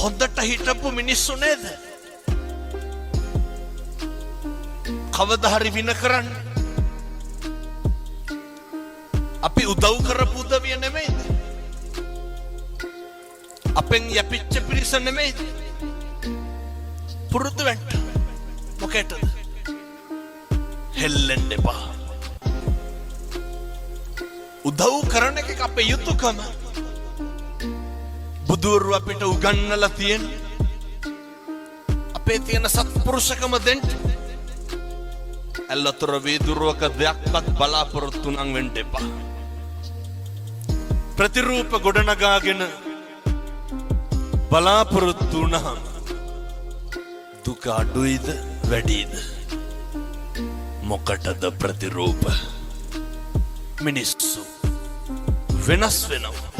හොඳට හිටපු මිනිස්සු නේද? කවදා හරි වින කරන්න අපි උදව් කරපු උදවිය නෙමෙයිද? අපෙන් යපිච්ච පිරිස නෙමෙයිද? පුරුදු වෙන්න. මොකේටද? හෙල්ලෙන්න එපා. උදව් කරන එක අපේ යුතුයකම. බුදුරු අපිට උගන්වලා තියෙන අපේ තියෙන සත්පුරුෂකම දෙන්න. ඇල්ලතර වීදුරුවක දෙයක්වත් බලාපොරොත්තු නම් වෙන්න එපා. ප්‍රතිරූප ගොඩනගාගෙන බලාපොරොත්තු වුණාම දුක අඩුයිද වැඩිද? මොකටද ප්‍රතිරූප? මිනිස්සු වෙනස් වෙනවා.